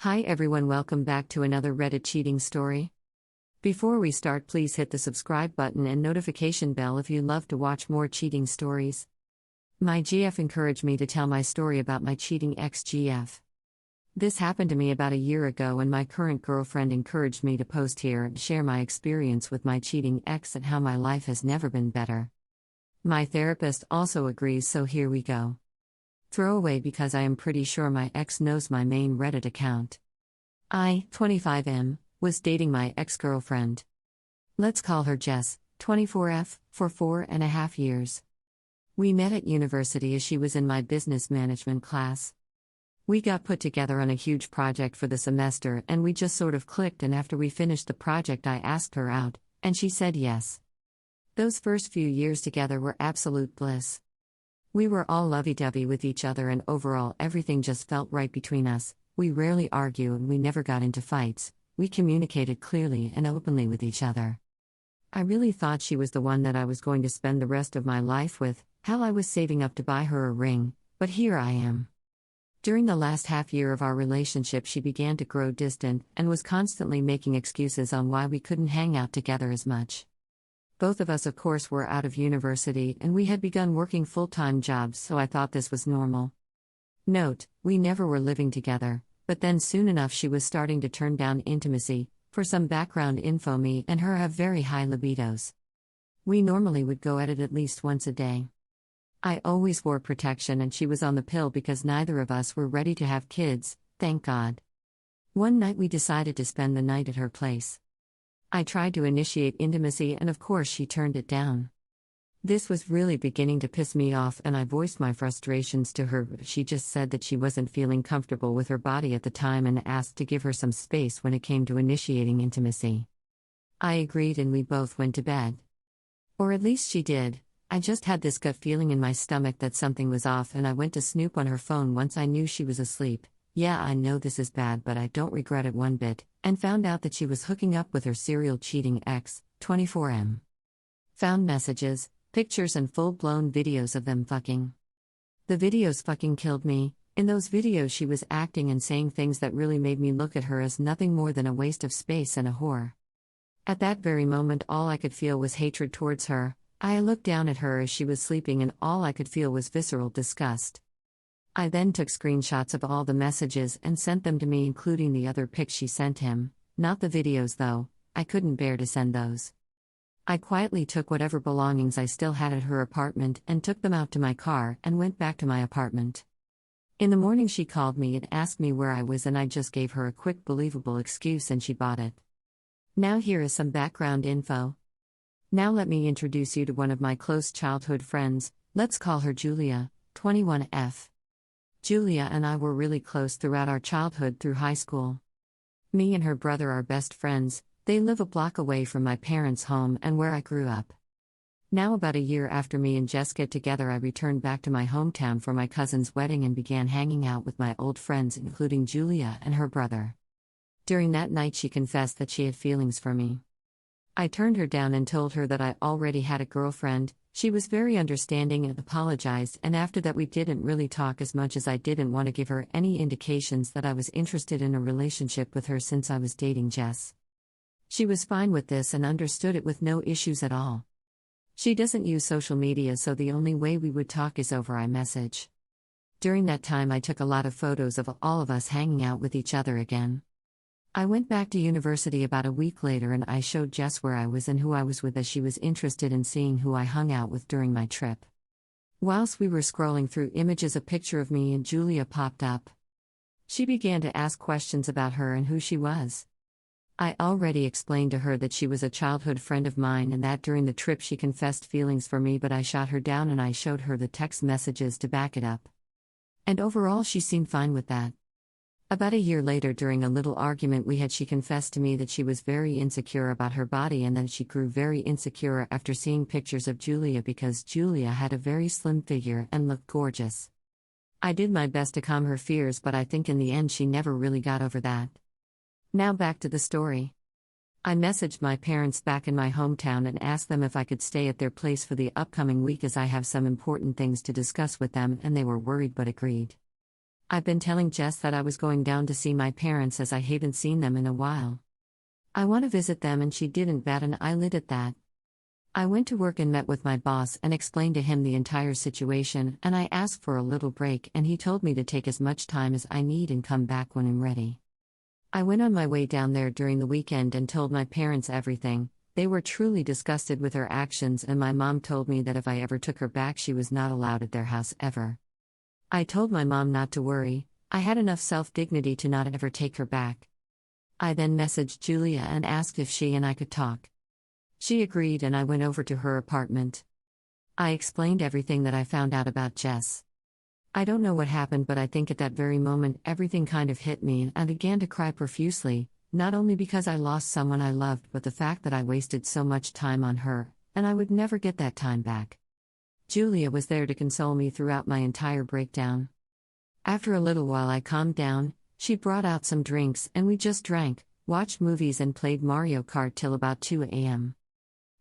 Hi everyone, welcome back to another Reddit cheating story. Before we start, please hit the subscribe button and notification bell if you love to watch more cheating stories. My GF encouraged me to tell my story about my cheating ex-GF. This happened to me about a year ago, and my current girlfriend encouraged me to post here and share my experience with my cheating ex and how my life has never been better. My therapist also agrees, so here we go. Throwaway because I am pretty sure my ex knows my main Reddit account. I, 25M, was dating my ex-girlfriend. Let's call her Jess, 24F, for 4.5 years. We met at university as she was in my business management class. We got put together on a huge project for the semester and we just sort of clicked, and after we finished the project I asked her out, and she said yes. Those first few years together were absolute bliss. We were all lovey-dovey with each other and overall everything just felt right between us. We rarely argue and we never got into fights. We communicated clearly and openly with each other. I really thought she was the one that I was going to spend the rest of my life with. Hell, I was saving up to buy her a ring, but here I am. During the last half year of our relationship, she began to grow distant and was constantly making excuses on why we couldn't hang out together as much. Both of us, of course, were out of university and we had begun working full-time jobs, so I thought this was normal. Note, we never were living together, but then soon enough she was starting to turn down intimacy. For some background info, me and her have very high libidos. We normally would go at it at least once a day. I always wore protection and she was on the pill because neither of us were ready to have kids, thank God. One night we decided to spend the night at her place. I tried to initiate intimacy and of course she turned it down. This was really beginning to piss me off and I voiced my frustrations to her, but she just said that she wasn't feeling comfortable with her body at the time and asked to give her some space when it came to initiating intimacy. I agreed and we both went to bed. Or at least she did. I just had this gut feeling in my stomach that something was off and I went to snoop on her phone once I knew she was asleep. Yeah, I know this is bad, but I don't regret it one bit, and found out that she was hooking up with her serial cheating ex, 24M. Found messages, pictures and full-blown videos of them fucking. The videos fucking killed me. In those videos she was acting and saying things that really made me look at her as nothing more than a waste of space and a whore. At that very moment all I could feel was hatred towards her. I looked down at her as she was sleeping and all I could feel was visceral disgust. I then took screenshots of all the messages and sent them to me, including the other pics she sent him. Not the videos though, I couldn't bear to send those. I quietly took whatever belongings I still had at her apartment and took them out to my car and went back to my apartment. In the morning she called me and asked me where I was and I just gave her a quick believable excuse and she bought it. Now here is some background info. Now let me introduce you to one of my close childhood friends. Let's call her Julia, 21F. Julia and I were really close throughout our childhood through high school. Me and her brother are best friends. They live a block away from my parents' home and where I grew up. Now about a year after me and Jess get together, I returned back to my hometown for my cousin's wedding and began hanging out with my old friends, including Julia and her brother. During that night she confessed that she had feelings for me. I turned her down and told her that I already had a girlfriend. She was very understanding and apologized, and after that we didn't really talk as much as I didn't want to give her any indications that I was interested in a relationship with her since I was dating Jess. She was fine with this and understood it with no issues at all. She doesn't use social media, so the only way we would talk is over iMessage. During that time I took a lot of photos of all of us hanging out with each other again. I went back to university about a week later and I showed Jess where I was and who I was with, as she was interested in seeing who I hung out with during my trip. Whilst we were scrolling through images, a picture of me and Julia popped up. She began to ask questions about her and who she was. I already explained to her that she was a childhood friend of mine and that during the trip she confessed feelings for me, but I shot her down and I showed her the text messages to back it up. And overall she seemed fine with that. About a year later, during a little argument we had, she confessed to me that she was very insecure about her body and that she grew very insecure after seeing pictures of Julia because Julia had a very slim figure and looked gorgeous. I did my best to calm her fears, but I think in the end she never really got over that. Now back to the story. I messaged my parents back in my hometown and asked them if I could stay at their place for the upcoming week as I have some important things to discuss with them, and they were worried but agreed. I've been telling Jess that I was going down to see my parents as I haven't seen them in a while. I want to visit them and she didn't bat an eyelid at that. I went to work and met with my boss and explained to him the entire situation, and I asked for a little break and he told me to take as much time as I need and come back when I'm ready. I went on my way down there during the weekend and told my parents everything. They were truly disgusted with her actions, and my mom told me that if I ever took her back she was not allowed at their house ever. I told my mom not to worry, I had enough self-dignity to not ever take her back. I then messaged Julia and asked if she and I could talk. She agreed and I went over to her apartment. I explained everything that I found out about Jess. I don't know what happened, but I think at that very moment everything kind of hit me and I began to cry profusely, not only because I lost someone I loved but the fact that I wasted so much time on her, and I would never get that time back. Julia was there to console me throughout my entire breakdown. After a little while I calmed down, she brought out some drinks and we just drank, watched movies and played Mario Kart till about 2 a.m.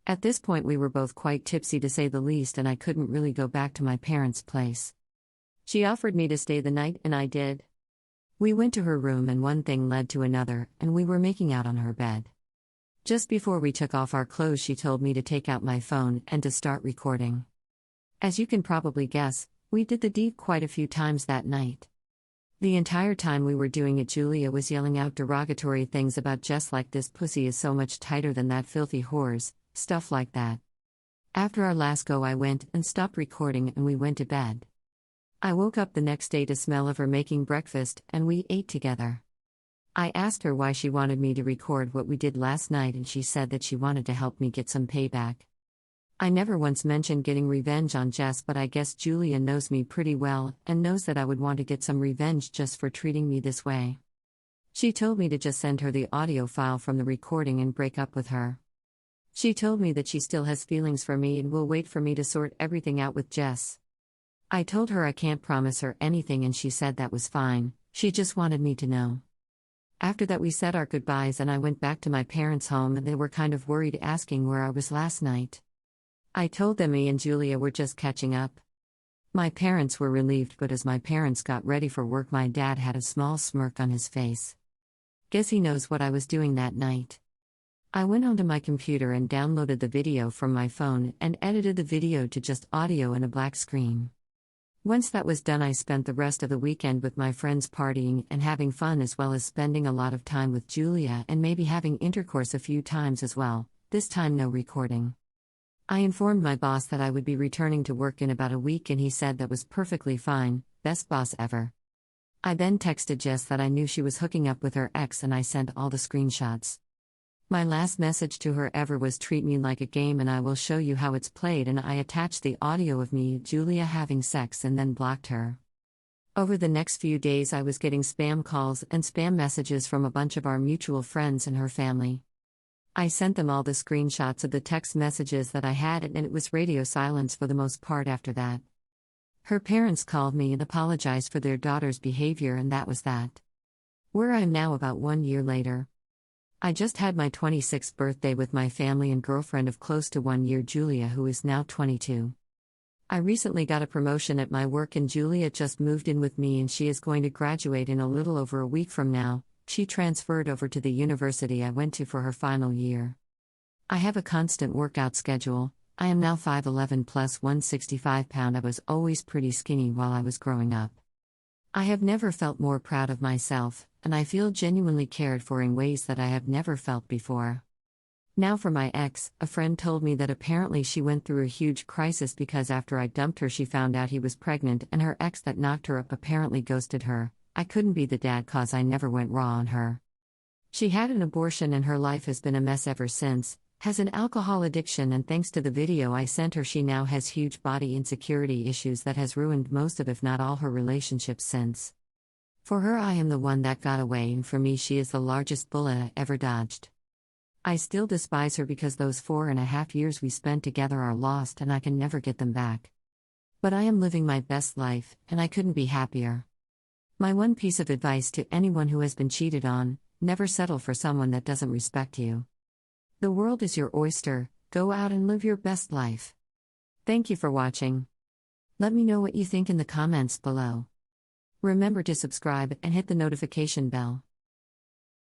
At this point we were both quite tipsy to say the least, and I couldn't really go back to my parents' place. She offered me to stay the night and I did. We went to her room and one thing led to another and we were making out on her bed. Just before we took off our clothes she told me to take out my phone and to start recording. As you can probably guess, we did the deed quite a few times that night. The entire time we were doing it Julia was yelling out derogatory things about Jess like this pussy is so much tighter than that filthy whores, stuff like that. After our last go I went and stopped recording and we went to bed. I woke up the next day to smell of her making breakfast and we ate together. I asked her why she wanted me to record what we did last night and she said that she wanted to help me get some payback. I never once mentioned getting revenge on Jess, but I guess Julia knows me pretty well and knows that I would want to get some revenge just for treating me this way. She told me to just send her the audio file from the recording and break up with her. She told me that she still has feelings for me and will wait for me to sort everything out with Jess. I told her I can't promise her anything and she said that was fine, she just wanted me to know. After that we said our goodbyes and I went back to my parents' home and they were kind of worried, asking where I was last night. I told them me and Julia were just catching up. My parents were relieved, but as my parents got ready for work my dad had a small smirk on his face. Guess he knows what I was doing that night. I went onto my computer and downloaded the video from my phone and edited the video to just audio and a black screen. Once that was done I spent the rest of the weekend with my friends partying and having fun, as well as spending a lot of time with Julia and maybe having intercourse a few times as well, this time no recording. I informed my boss that I would be returning to work in about a week and he said that was perfectly fine, best boss ever. I then texted Jess that I knew she was hooking up with her ex and I sent all the screenshots. My last message to her ever was treat me like a game and I will show you how it's played, and I attached the audio of me and Julia having sex and then blocked her. Over the next few days I was getting spam calls and spam messages from a bunch of our mutual friends and her family. I sent them all the screenshots of the text messages that I had and it was radio silence for the most part after that. Her parents called me and apologized for their daughter's behavior and that was that. Where I am now about 1 year later. I just had my 26th birthday with my family and girlfriend of close to 1 year, Julia, who is now 22. I recently got a promotion at my work and Julia just moved in with me and she is going to graduate in a little over a week from now. She transferred over to the university I went to for her final year. I have a constant workout schedule. I am now 5'11 plus 165 pound. I was always pretty skinny while I was growing up. I have never felt more proud of myself, and I feel genuinely cared for in ways that I have never felt before. Now for my ex, a friend told me that apparently she went through a huge crisis because after I dumped her she found out he was pregnant and her ex that knocked her up apparently ghosted her. I couldn't be the dad cause I never went raw on her. She had an abortion and her life has been a mess ever since, has an alcohol addiction, and thanks to the video I sent her she now has huge body insecurity issues that has ruined most of if not all her relationships since. For her I am the one that got away and for me she is the largest bullet I ever dodged. I still despise her because those 4.5 years we spent together are lost and I can never get them back. But I am living my best life and I couldn't be happier. My one piece of advice to anyone who has been cheated on: never settle for someone that doesn't respect you. The world is your oyster, go out and live your best life. Thank you for watching. Let me know what you think in the comments below. Remember to subscribe and hit the notification bell.